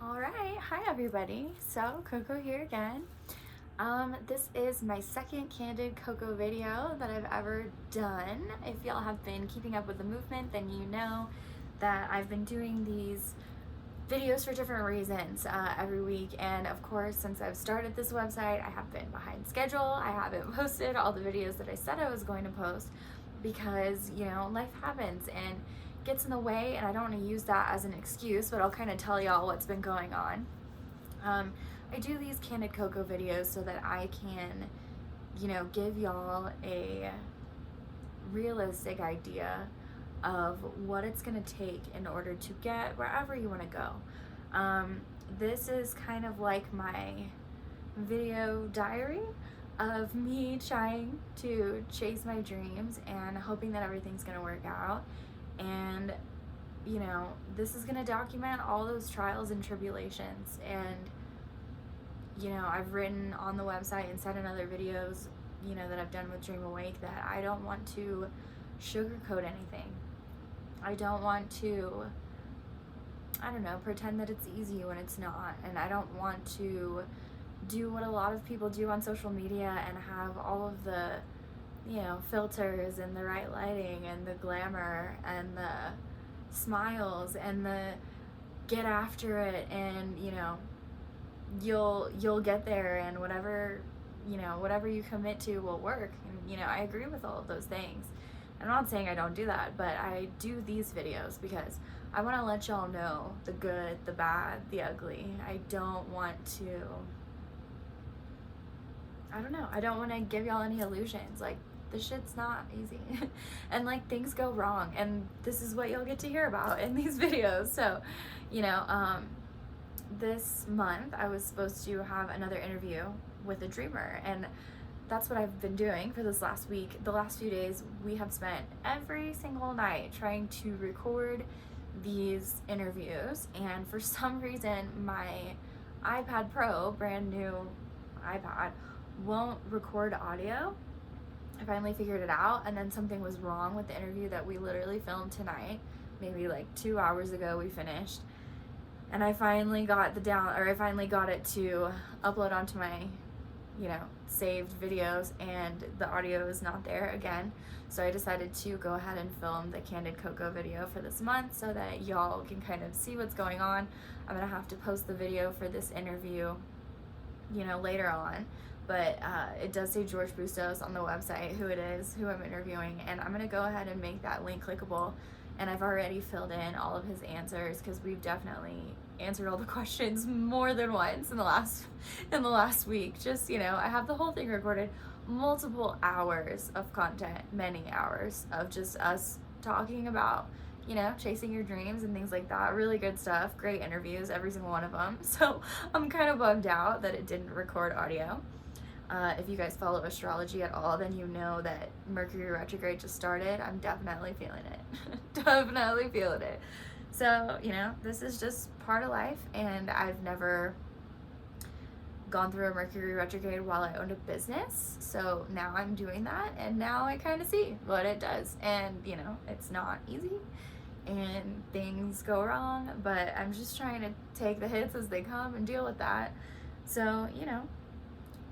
Alright, hi everybody. So, Coco here again. This is my second Candid Coco video that I've ever done. If y'all have been keeping up with the movement, then you know that I've been doing these videos for different reasons every week. And of course, since I've started this website, I have been behind schedule. I haven't posted all the videos that I said I was going to post because, you know, life happens and gets in the way, and I don't want to use that as an excuse, but I'll kind of tell y'all what's been going on. I do these Candid Coco videos so that I can, you know, give y'all a realistic idea of what it's going to take in order to get wherever you want to go. This is kind of like my video diary of me trying to chase my dreams and hoping that everything's going to work out. And, you know, this is going to document all those trials and tribulations. And, you know, I've written on the website and said in other videos, you know, that I've done with Dreamawake that I don't want to sugarcoat anything. I don't want to, I don't know, pretend that it's easy when it's not. And I don't want to do what a lot of people do on social media and have all of the, you know, filters and the right lighting and the glamour and the smiles and the get after it, and, you know, you'll get there, and whatever, you know, whatever you commit to will work. And, you know, I agree with all of those things. I'm not saying I don't do that, but I do these videos because I want to let y'all know the good, the bad, the ugly. I don't want to, I don't know, I don't want to give y'all any illusions. Like, the shit's not easy and like things go wrong, and this is what you'll get to hear about in these videos. So, you know, this month I was supposed to have another interview with a dreamer, and that's what I've been doing for this last week. The last few days we have spent every single night trying to record these interviews, and for some reason my iPad Pro, brand new iPad, won't record audio. I finally figured it out, and then something was wrong with the interview that we literally filmed tonight. Maybe like 2 hours ago we finished, and I finally got it to upload onto my, you know, saved videos, and the audio is not there again. So I decided to go ahead and film the Candid Coco video for this month so that y'all can kind of see what's going on. I'm gonna have to post the video for this interview, you know, later on. But it does say George Bustos on the website who it is, who I'm interviewing, and I'm gonna go ahead and make that link clickable. And I've already filled in all of his answers because we've definitely answered all the questions more than once in the last week. Just, you know, I have the whole thing recorded, multiple hours of content, many hours of just us talking about, you know, chasing your dreams and things like that. Really good stuff, great interviews, every single one of them. So I'm kind of bummed out that it didn't record audio. If you guys follow astrology at all, then you know that Mercury retrograde just started. I'm definitely feeling it. Definitely feeling it. So, you know, this is just part of life, and I've never gone through a Mercury retrograde while I owned a business. So now I'm doing that, and now I kind of see what it does. And, you know, it's not easy, and things go wrong, but I'm just trying to take the hits as they come and deal with that. So, you know,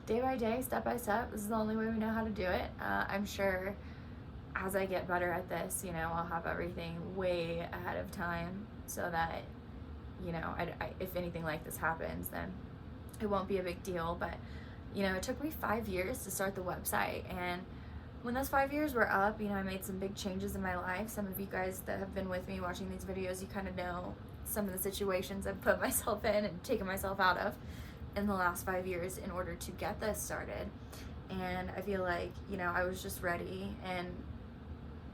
day by day, step by step, this is the only way we know how to do it. I'm sure as I get better at this, you know, I'll have everything way ahead of time so that, you know, if anything like this happens, then it won't be a big deal. But, you know, it took me 5 years to start the website, and when those 5 years were up, you know, I made some big changes in my life. Some of you guys that have been with me watching these videos, you kind of know some of the situations I've put myself in and taken myself out of in the last 5 years in order to get this started. And I feel like, you know, I was just ready, and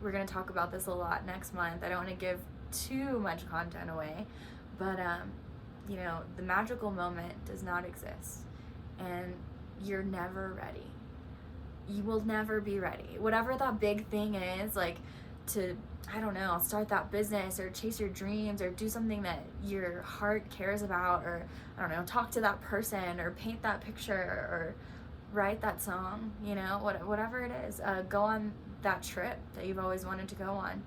we're going to talk about this a lot next month. I don't want to give too much content away, but you know, the magical moment does not exist, and you're never ready. You will never be ready. Whatever that big thing is, like to, I don't know, start that business or chase your dreams or do something that your heart cares about, or, I don't know, talk to that person or paint that picture or write that song, you know, whatever it is, go on that trip that you've always wanted to go on.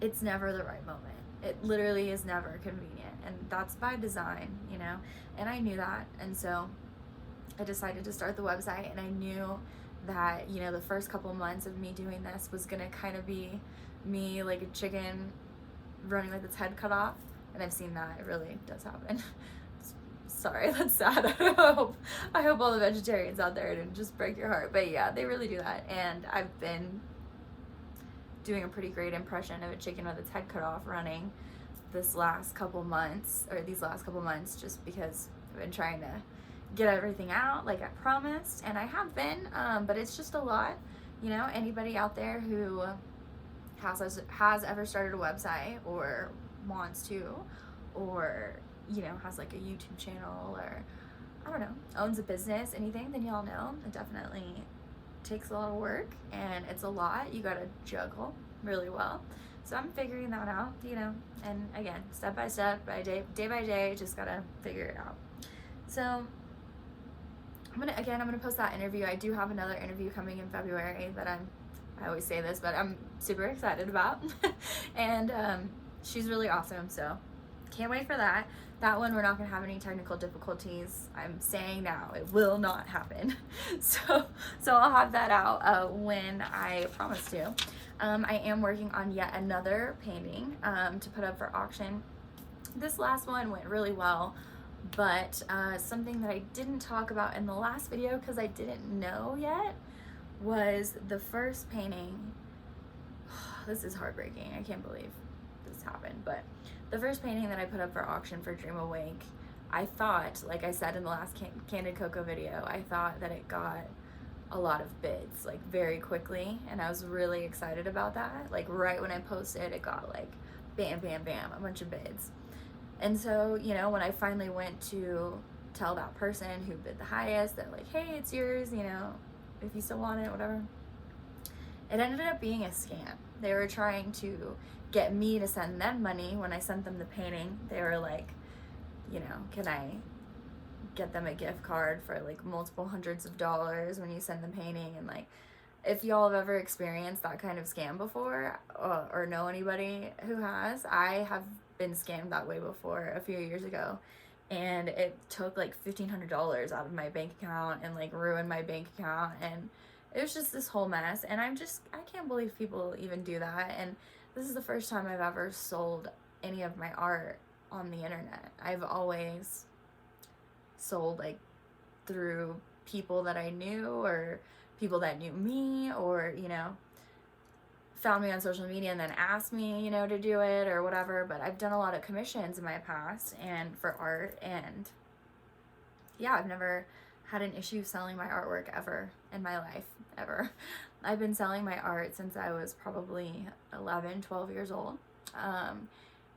It's never the right moment. It literally is never convenient, and that's by design, you know, and I knew that. And so I decided to start the website, and I knew that, you know, the first couple months of me doing this was gonna kind of be me like a chicken running with its head cut off, and I've seen that. It really does happen. Sorry, that's sad. I hope all the vegetarians out there didn't just break your heart, but yeah, they really do that. And I've been doing a pretty great impression of a chicken with its head cut off running these last couple months, just because I've been trying to get everything out like I promised, and I have been, but it's just a lot, you know. Anybody out there who has ever started a website or wants to, or, you know, has like a YouTube channel, or I don't know, owns a business, anything, then y'all know it definitely takes a lot of work, and it's a lot. You gotta juggle really well. So I'm figuring that out, you know, and again, step by step, day by day, just gotta figure it out. So I'm gonna post that interview. I do have another interview coming in February that I always say this, but I'm super excited about. And she's really awesome, so can't wait for that. That one, we're not gonna have any technical difficulties. I'm saying now, it will not happen. So I'll have that out when I promise to. I am working on yet another painting to put up for auction. This last one went really well, but something that I didn't talk about in the last video because I didn't know yet was the first painting. This is heartbreaking. I can't believe this happened, but the first painting that I put up for auction for Dreamawake, I thought, like I said in the last Candid Coco video, I thought that it got a lot of bids like very quickly, and I was really excited about that. Like right when I posted, it got like bam, bam, bam, a bunch of bids. And so, you know, when I finally went to tell that person who bid the highest that like, hey, it's yours, you know, if you still want it, whatever, it ended up being a scam. They were trying to get me to send them money when I sent them the painting. They were like, you know, can I get them a gift card for like multiple hundreds of dollars when you send the painting? And like, if y'all have ever experienced that kind of scam before, or know anybody who has, I have been scammed that way before a few years ago, and it took like $1,500 out of my bank account and like ruined my bank account, and it was just this whole mess. And I can't believe people even do that. And this is the first time I've ever sold any of my art on the internet. I've always sold like through people that I knew, or people that knew me, or, you know, found me on social media and then asked me, you know, to do it or whatever. But I've done a lot of commissions in my past and for art, and yeah, I've never had an issue selling my artwork ever in my life, ever. I've been selling my art since I was probably 11, 12 years old.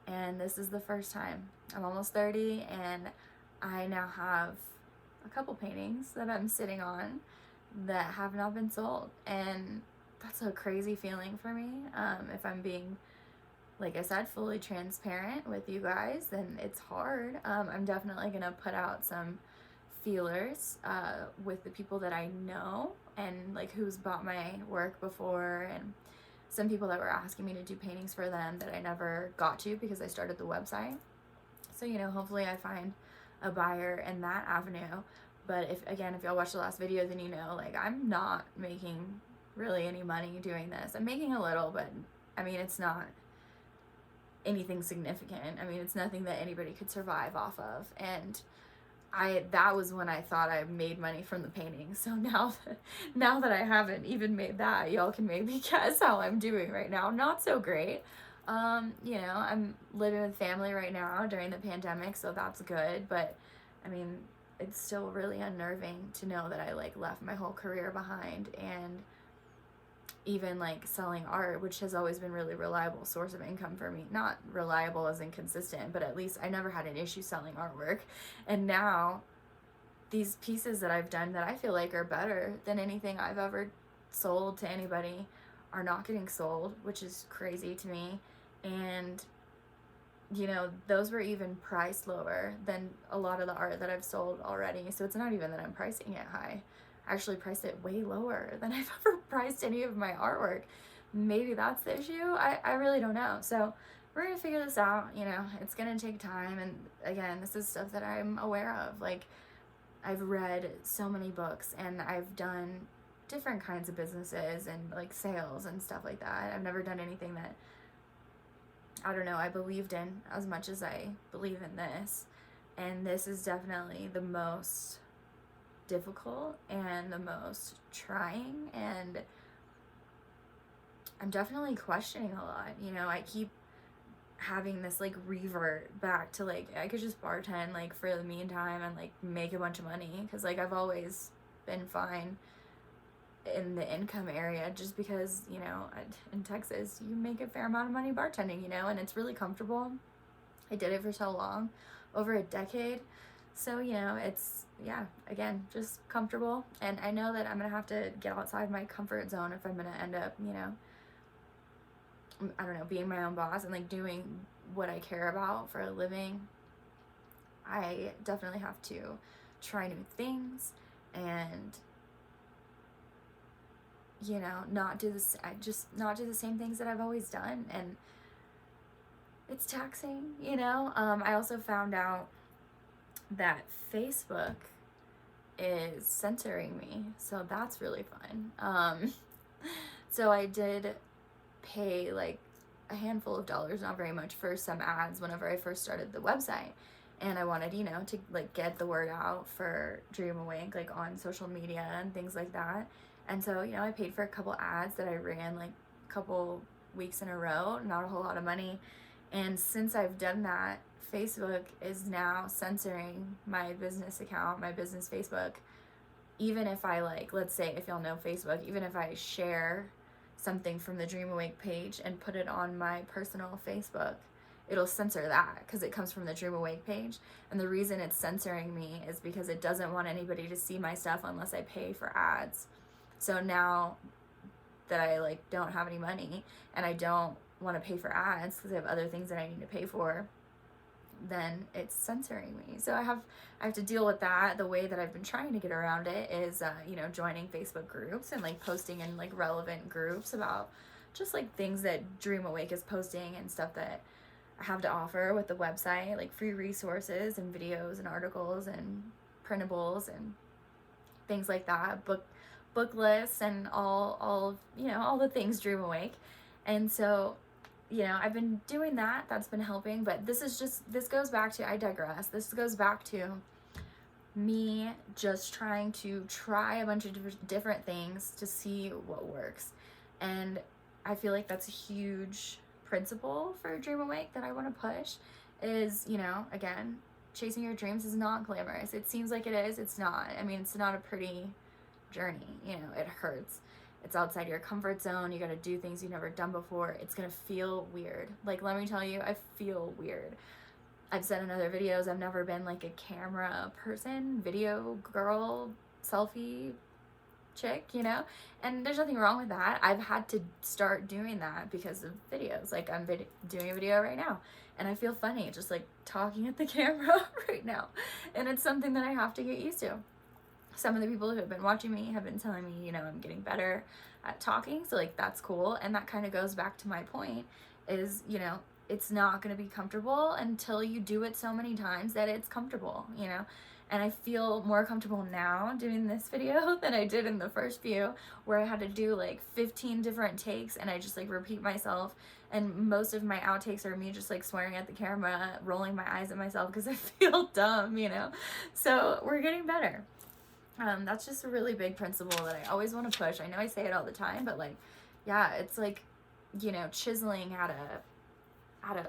And this is the first time. I'm almost 30, and I now have a couple paintings that I'm sitting on that have not been sold. And that's a crazy feeling for me. If I'm being, like I said, fully transparent with you guys, then it's hard. I'm definitely gonna put out some feelers with the people that I know and like who's bought my work before, and some people that were asking me to do paintings for them that I never got to because I started the website. So, you know, hopefully I find a buyer in that avenue. But if y'all watched the last video, then you know, like, I'm not making really any money doing this. I'm making a little, but I mean, it's not anything significant. I mean, it's nothing that anybody could survive off of. And that was when I thought I made money from the painting. So now that I haven't even made that, y'all can maybe guess how I'm doing right now. Not so great. You know, I'm living with family right now during the pandemic, so that's good. But I mean, it's still really unnerving to know that I like left my whole career behind, and even like selling art, which has always been really reliable source of income for me. Not reliable as inconsistent, but at least I never had an issue selling artwork. And now these pieces that I've done that I feel like are better than anything I've ever sold to anybody are not getting sold, which is crazy to me. And you know, those were even priced lower than a lot of the art that I've sold already. So it's not even that I'm pricing it high. I actually priced it way lower than I've ever priced any of my artwork. Maybe that's the issue. I really don't know. So we're gonna figure this out, you know, it's gonna take time. And again, this is stuff that I'm aware of. Like, I've read so many books and I've done different kinds of businesses and like sales and stuff like that. I've never done anything that, I don't know, I believed in as much as I believe in this. And this is definitely the most difficult and the most trying, and I'm definitely questioning a lot. You know, I keep having this like revert back to like, I could just bartend like for the meantime and like make a bunch of money, because like I've always been fine in the income area, just because, you know, in Texas you make a fair amount of money bartending, you know, and it's really comfortable. I did it for so long, over a decade. So, you know, it's, yeah, again, just comfortable. And I know that I'm gonna have to get outside my comfort zone if I'm gonna end up, you know, I don't know, being my own boss and like doing what I care about for a living. I definitely have to try new things and, you know, not do the same things that I've always done. And it's taxing, you know. I also found out that Facebook is censoring me, so that's really fun. So I did pay like a handful of dollars, not very much, for some ads whenever I first started the website, and I wanted, you know, to like get the word out for Dream Awake, like on social media and things like that. And so, you know, I paid for a couple ads that I ran like a couple weeks in a row, not a whole lot of money. And since I've done that, Facebook is now censoring my business account, my business Facebook. Even if I, like, let's say, if y'all know Facebook, even if I share something from the Dream Awake page and put it on my personal Facebook, it'll censor that because it comes from the Dream Awake page. And the reason it's censoring me is because it doesn't want anybody to see my stuff unless I pay for ads. So now that I like don't have any money and I don't want to pay for ads because I have other things that I need to pay for, then it's censoring me. So I have to deal with that. The way that I've been trying to get around it is, you know, joining Facebook groups and like posting in like relevant groups about just like things that Dream Awake is posting and stuff that I have to offer with the website, like free resources and videos and articles and printables and things like that, book lists and all you know, all the things Dream Awake. And so, you know, I've been doing that. That's been helping. But this goes back to, I digress. This goes back to me just trying to try a bunch of different things to see what works. And I feel like that's a huge principle for Dream Awake that I want to push is, you know, again, chasing your dreams is not glamorous. It seems like it is. It's not. I mean, it's not a pretty journey. You know, it hurts. It's outside your comfort zone. You got to do things you've never done before. It's going to feel weird. Like, let me tell you, I feel weird. I've said in other videos, I've never been like a camera person, video girl, selfie chick, you know? And there's nothing wrong with that. I've had to start doing that because of videos. Like, I'm doing a video right now and I feel funny just like talking at the camera right now. And it's something that I have to get used to. Some of the people who have been watching me have been telling me, you know, I'm getting better at talking. So like, that's cool. And that kind of goes back to my point is, you know, it's not going to be comfortable until you do it so many times that it's comfortable, you know? And I feel more comfortable now doing this video than I did in the first few, where I had to do like 15 different takes and I just like repeat myself. And most of my outtakes are me just like swearing at the camera, rolling my eyes at myself because I feel dumb, you know? So we're getting better. That's just a really big principle that I always want to push. I know I say it all the time, but like, yeah, it's like, you know, chiseling at a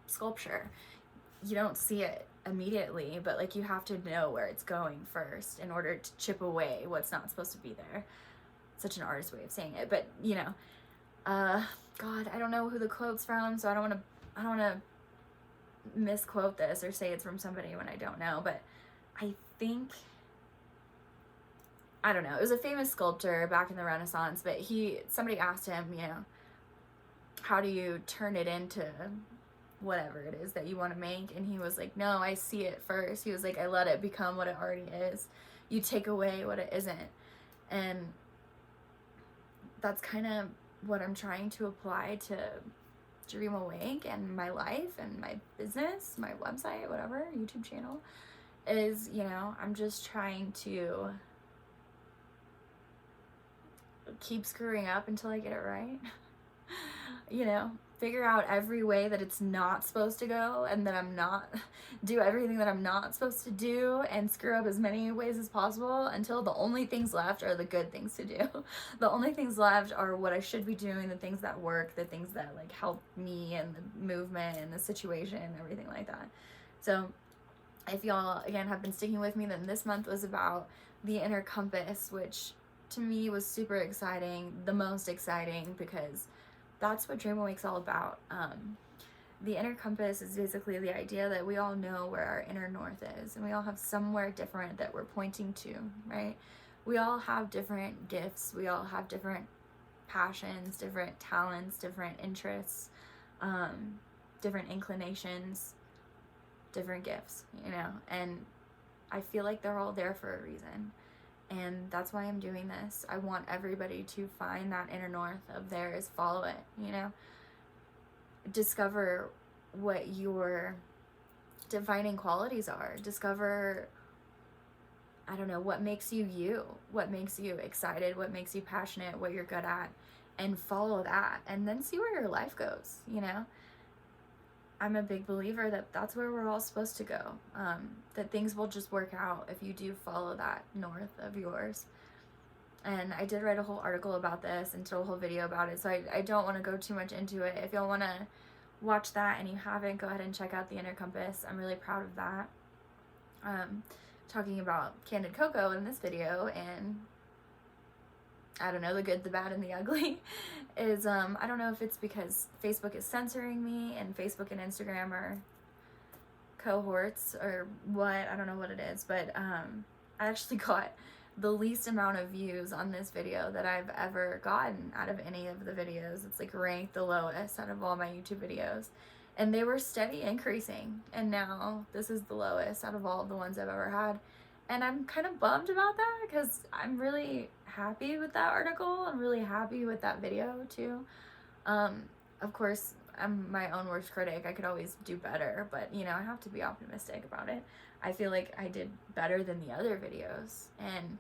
sculpture. You don't see it immediately, but like you have to know where it's going first in order to chip away what's not supposed to be there. Such an artist way of saying it, but you know, God, I don't know who the quote's from, so I don't want to misquote this or say it's from somebody when I don't know, but I think, I don't know, it was a famous sculptor back in the Renaissance, but somebody asked him, you know, how do you turn it into whatever it is that you want to make? And he was like, no, I see it first. He was like, I let it become what it already is. You take away what it isn't. And that's kind of what I'm trying to apply to CocoDreamSAwake and my life and my business, my website, whatever, YouTube channel, is, you know, I'm just trying to keep screwing up until I get it right. You know, figure out every way that it's not supposed to go, and that I'm not do everything that I'm not supposed to do, and screw up as many ways as possible until the only things left are the good things to do. The only things left are what I should be doing, the things that work, the things that like help me and the movement and the situation and everything like that. So if y'all again have been sticking with me, then this month was about the inner compass, which to me was super exciting, the most exciting, because that's what Dream Awake's all about. The inner compass is basically the idea that we all know where our inner north is, and we all have somewhere different that we're pointing to, right? We all have different gifts, we all have different passions, different talents, different interests, different inclinations, different gifts, you know, and I feel like they're all there for a reason. And that's why I'm doing this. I want everybody to find that inner north of theirs, follow it, you know. Discover what your defining qualities are. Discover, I don't know, what makes you you, what makes you excited, what makes you passionate, what you're good at, and follow that. And then see where your life goes, you know. I'm a big believer that that's where we're all supposed to go, that things will just work out if you do follow that north of yours. And I did write a whole article about this and did a whole video about it, so I don't want to go too much into it. If y'all want to watch that and you haven't, go ahead and check out the Inner Compass. I'm really proud of that. Talking about Candid Coco in this video, and I don't know, the good, the bad, and the ugly, is, I don't know if it's because Facebook is censoring me and Facebook and Instagram are cohorts or what, I don't know what it is, but I actually got the least amount of views on this video that I've ever gotten out of any of the videos. It's like ranked the lowest out of all my YouTube videos, and they were steady increasing, and now this is the lowest out of all of the ones I've ever had. And I'm kind of bummed about that, because I'm really happy with that article. I'm really happy with that video too. Of course, I'm my own worst critic. I could always do better, but you know, I have to be optimistic about it. I feel like I did better than the other videos, and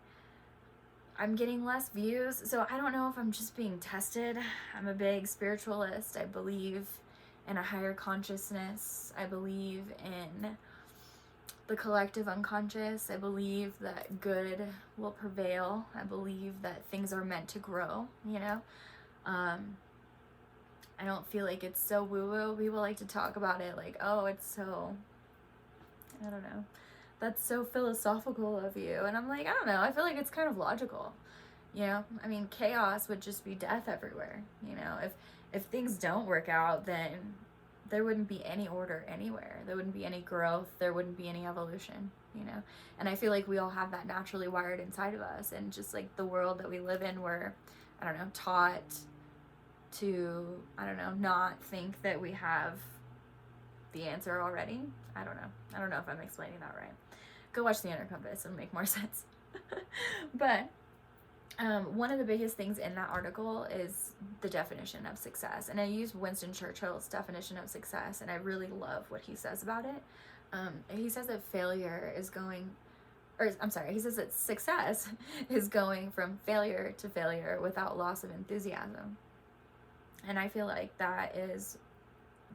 I'm getting less views, so I don't know if I'm just being tested. I'm a big spiritualist. I believe in a higher consciousness. I believe in the collective unconscious. I believe that good will prevail. I believe that things are meant to grow, you know? I don't feel like it's so woo-woo. People like to talk about it like, oh, it's so, I don't know, that's so philosophical of you. And I'm like, I don't know, I feel like it's kind of logical, you know? I mean, chaos would just be death everywhere, you know? If things don't work out, then there wouldn't be any order anywhere. There wouldn't be any growth. There wouldn't be any evolution, you know? And I feel like we all have that naturally wired inside of us. And just like the world that we live in, we're, I don't know, taught to, I don't know, not think that we have the answer already. I don't know. I don't know if I'm explaining that right. Go watch The Inner Compass. It'll make more sense. But one of the biggest things in that article is the definition of success. And I used Winston Churchill's definition of success, and I really love what he says about it. He says that he says that success is going from failure to failure without loss of enthusiasm. And I feel like that is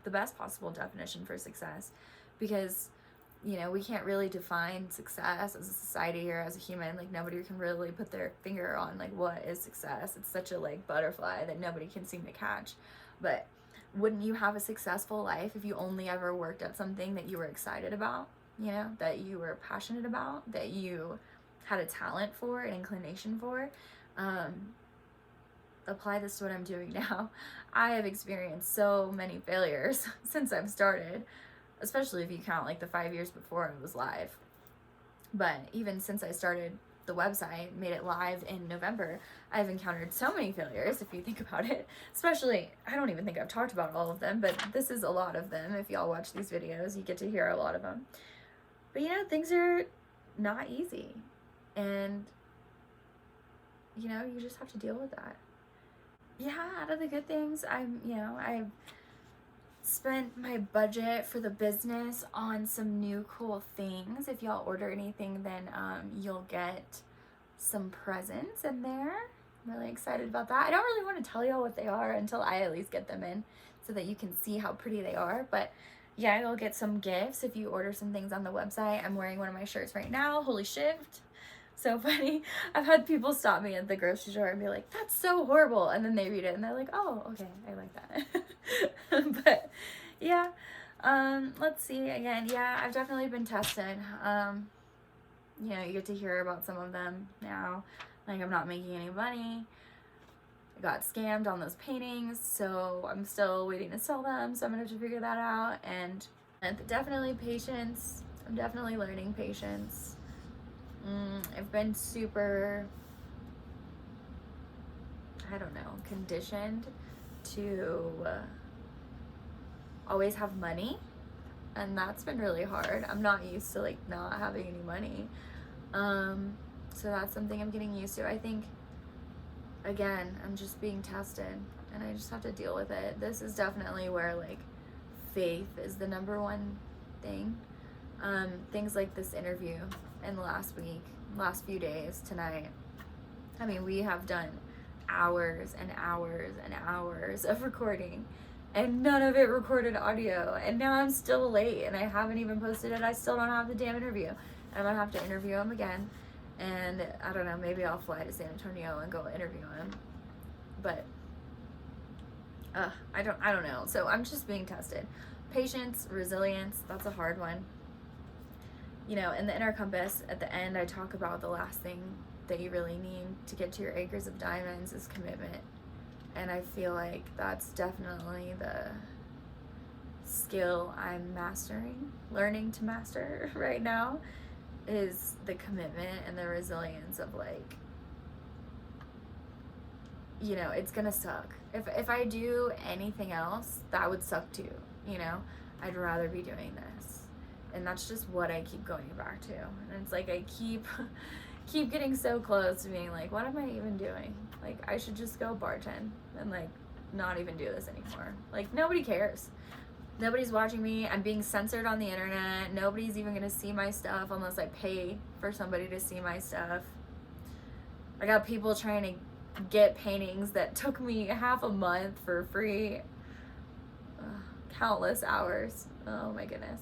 the best possible definition for success, because you know, we can't really define success as a society or as a human. Like, nobody can really put their finger on like what is success. It's such a like butterfly that nobody can seem to catch. But wouldn't you have a successful life if you only ever worked at something that you were excited about, you know, that you were passionate about, that you had a talent for, an inclination for? Apply this to what I'm doing now. I have experienced so many failures since I've started, especially if you count like the 5 years before it was live. But even since I started the website, made it live in November, I've encountered so many failures, if you think about it. Especially, I don't even think I've talked about all of them, but this is a lot of them. If y'all watch these videos, you get to hear a lot of them. But you know, things are not easy. And, you know, you just have to deal with that. Yeah, out of the good things, spent my budget for the business on some new cool things. If y'all order anything, then you'll get some presents in there. I'm really excited about that. I don't really want to tell y'all what they are until I at least get them in so that you can see how pretty they are. But yeah, you'll get some gifts if you order some things on the website. I'm wearing one of my shirts right now. Holy shift. So funny. I've had people stop me at the grocery store and be like, that's so horrible. And then they read it and they're like, oh, okay, I like that. But yeah, let's see again. Yeah, I've definitely been tested. You know, you get to hear about some of them now. Like, I'm not making any money. I got scammed on those paintings, so I'm still waiting to sell them. So I'm gonna have to figure that out. And definitely patience. I'm definitely learning patience. I've been super, I don't know, conditioned to always have money, and that's been really hard. I'm not used to like not having any money, so that's something I'm getting used to. I think, again, I'm just being tested, and I just have to deal with it. This is definitely where like faith is the number one thing. Things like this interview in the last few days, tonight. I mean, we have done hours and hours and hours of recording, and none of it recorded audio, and now I'm still late and I haven't even posted it. I still don't have the damn interview. I'm gonna have to interview him again, and I don't know, maybe I'll fly to San Antonio and go interview him, but I don't know. So I'm just being tested. Patience, resilience, that's a hard one. You know, in the inner compass, at the end, I talk about the last thing that you really need to get to your acres of diamonds is commitment. And I feel like that's definitely the skill I'm mastering, learning to master right now, is the commitment and the resilience of like, you know, it's gonna suck. If I do anything else, that would suck too, you know? I'd rather be doing this. And that's just what I keep going back to. And it's like I keep getting so close to being like, what am I even doing? Like, I should just go bartend and like not even do this anymore. Like, nobody cares. Nobody's watching me. I'm being censored on the internet. Nobody's even gonna see my stuff unless I pay for somebody to see my stuff. I got people trying to get paintings that took me half a month for free. Countless hours. Oh my goodness.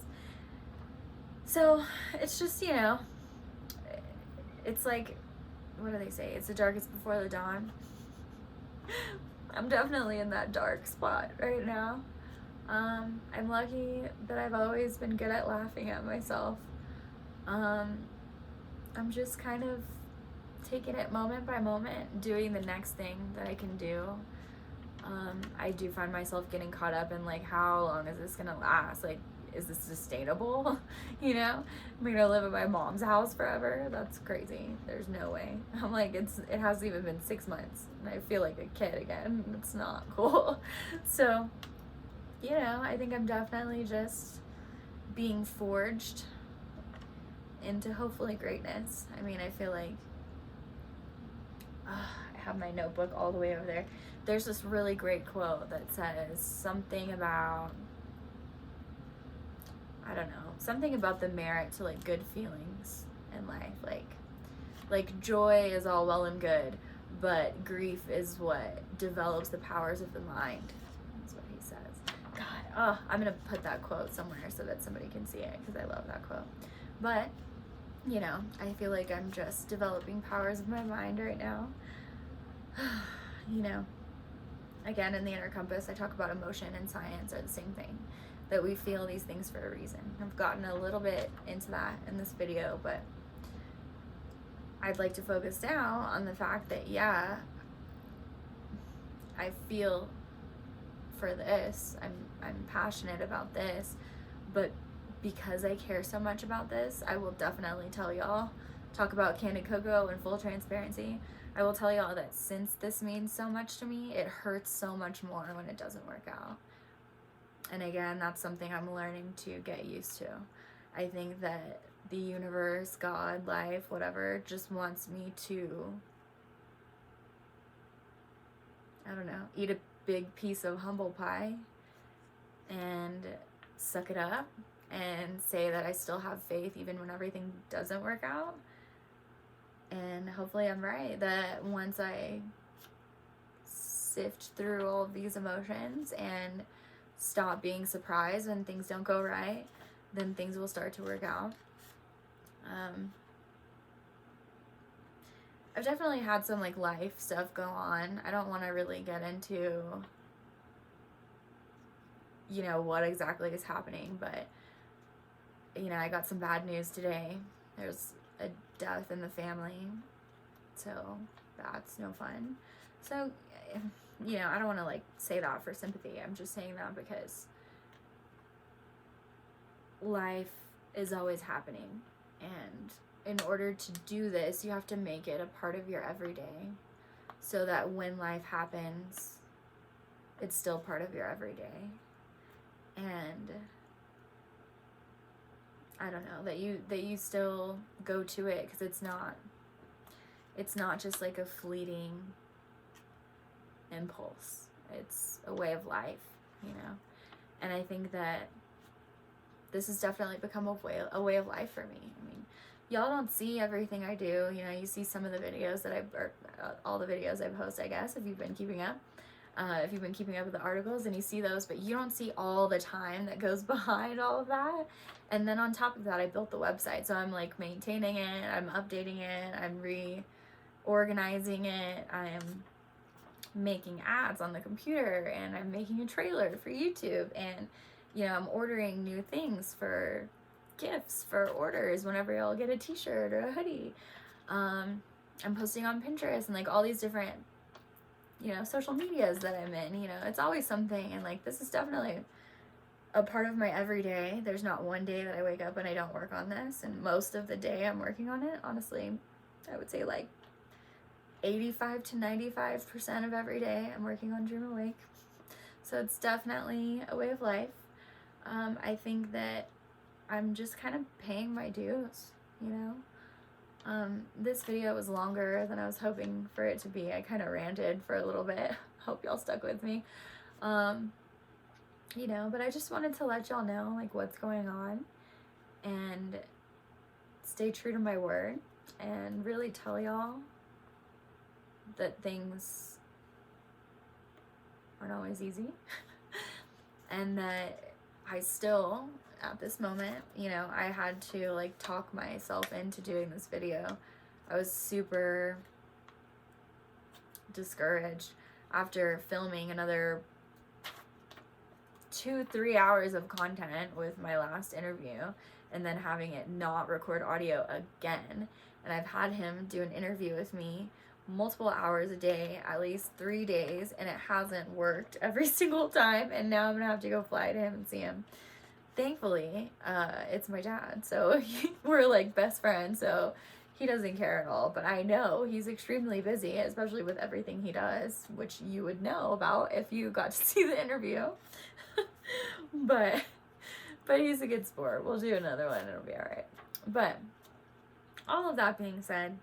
So it's just, you know, it's like, what do they say? It's the darkest before the dawn. I'm definitely in that dark spot right now. I'm lucky that I've always been good at laughing at myself. I'm just kind of taking it moment by moment, doing the next thing that I can do. I do find myself getting caught up in like, how long is this gonna last? Like, is this sustainable? You know, I'm gonna live at my mom's house forever. That's crazy. There's no way. I'm like, it hasn't even been 6 months and I feel like a kid again. It's not cool. So, you know, I think I'm definitely just being forged into hopefully greatness. I mean, I feel like I have my notebook all the way over there. There's this really great quote that says something about, I don't know, something about the merit to like good feelings in life. Like joy is all well and good, but grief is what develops the powers of the mind. That's what he says. God, I'm gonna put that quote somewhere so that somebody can see it, because I love that quote. But, you know, I feel like I'm just developing powers of my mind right now. You know, again, in the inner compass, I talk about emotion and science are the same thing, that we feel these things for a reason. I've gotten a little bit into that in this video, but I'd like to focus now on the fact that, yeah, I feel for this, I'm passionate about this, but because I care so much about this, I will definitely tell y'all, talk about Candid Coco in full transparency. I will tell y'all that since this means so much to me, it hurts so much more when it doesn't work out. And again, that's something I'm learning to get used to. I think that the universe, God, life, whatever, just wants me to, I don't know, eat a big piece of humble pie and suck it up and say that I still have faith even when everything doesn't work out. And hopefully I'm right, that once I sift through all of these emotions and stop being surprised when things don't go right, then things will start to work out. I've definitely had some like life stuff go on. I don't want to really get into, you know, what exactly is happening, but, you know, I got some bad news today. There's a death in the family, so that's no fun. So, you know, I don't want to like say that for sympathy. I'm just saying that because life is always happening, and in order to do this, you have to make it a part of your everyday, so that when life happens, it's still part of your everyday. And I don't know, that you still go to it, because it's not just like a fleeting impulse. It's a way of life, you know. And I think that this has definitely become a way of life for me. I mean, y'all don't see everything I do. You know, you see some of the videos that all the videos I post, I guess, if you've been keeping up. If you've been keeping up with the articles, and you see those, but you don't see all the time that goes behind all of that. And then on top of that, I built the website. So I'm like maintaining it, I'm updating it, I'm reorganizing it, I'm making ads on the computer, and I'm making a trailer for YouTube, and, you know, I'm ordering new things for gifts, for orders whenever y'all get a t-shirt or a hoodie. I'm posting on Pinterest and like all these different, you know, social medias that I'm in. You know, it's always something, and like this is definitely a part of my everyday. There's not one day that I wake up and I don't work on this, and most of the day I'm working on it. Honestly, I would say like 85 to 95% of every day I'm working on Dream Awake. So it's definitely a way of life. I think that I'm just kind of paying my dues, you know. This video was longer than I was hoping for it to be. I kind of ranted for a little bit. Hope y'all stuck with me. You know, but I just wanted to let y'all know like what's going on, and stay true to my word, and really tell y'all that things aren't always easy. And that I still, at this moment, you know, I had to like talk myself into doing this video. I was super discouraged after filming another 2-3 hours of content with my last interview, and then having it not record audio again. And I've had him do an interview with me multiple hours a day, at least 3 days, and it hasn't worked every single time, and now I'm gonna have to go fly to him and see him. Thankfully, it's my dad, so we're like best friends, so he doesn't care at all. But I know he's extremely busy, especially with everything he does, which you would know about if you got to see the interview. but he's a good sport. We'll do another one, it'll be all right. But all of that being said,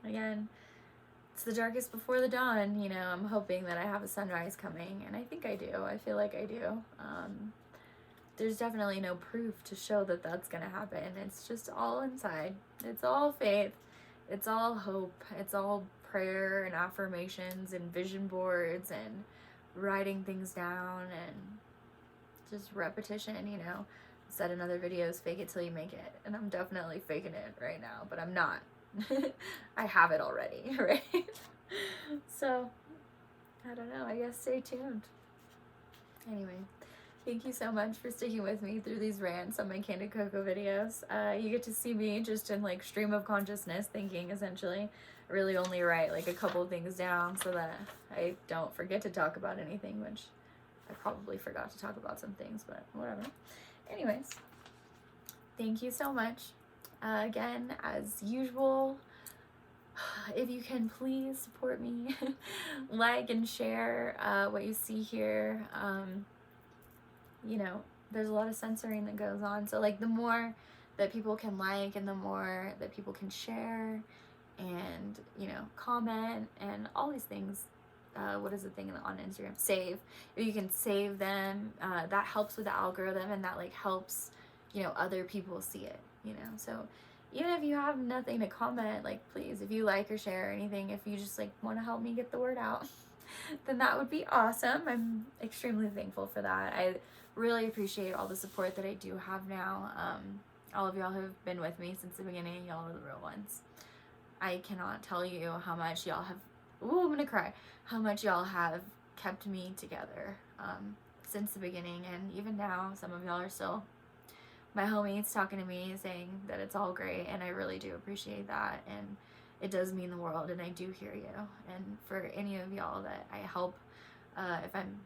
again, it's the darkest before the dawn. You know, I'm hoping that I have a sunrise coming, and I think I do. I feel like I do. There's definitely no proof to show that that's gonna happen. It's just all inside. It's all faith. It's all hope. It's all prayer and affirmations and vision boards and writing things down and just repetition, you know. Said in other videos, fake it till you make it. And I'm definitely faking it right now, but I'm not. I have it already, right? So, I don't know. I guess stay tuned. Anyway, thank you so much for sticking with me through these rants on my Candid Coco videos. You get to see me just in like stream of consciousness thinking, essentially. I really only write like a couple things down so that I don't forget to talk about anything, which I probably forgot to talk about some things, but whatever. Anyways, thank you so much. Again, as usual, if you can please support me, like and share what you see here. You know, there's a lot of censoring that goes on. So like the more that people can like and the more that people can share and, you know, comment and all these things, what is the thing on Instagram? Save. If you can save them, that helps with the algorithm, and that like helps, you know, other people see it, you know. So even if you have nothing to comment, like please, if you like or share or anything, if you just like want to help me get the word out, then that would be awesome. I'm extremely thankful for that. I really appreciate all the support that I do have now. All of y'all who have been with me since the beginning, y'all are the real ones. I cannot tell you how much y'all have, ooh, I'm gonna cry, how much y'all have kept me together since the beginning, and even now, some of y'all are still my homies talking to me saying that it's all great, and I really do appreciate that, and it does mean the world, and I do hear you. And for any of y'all that I help, if I'm,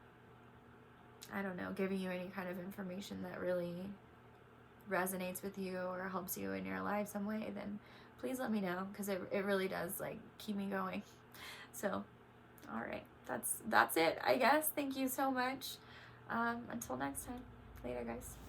I don't know, giving you any kind of information that really resonates with you or helps you in your life some way, then please let me know, because it really does like keep me going. So all right, that's it, I guess. Thank you so much. Until next time, later guys.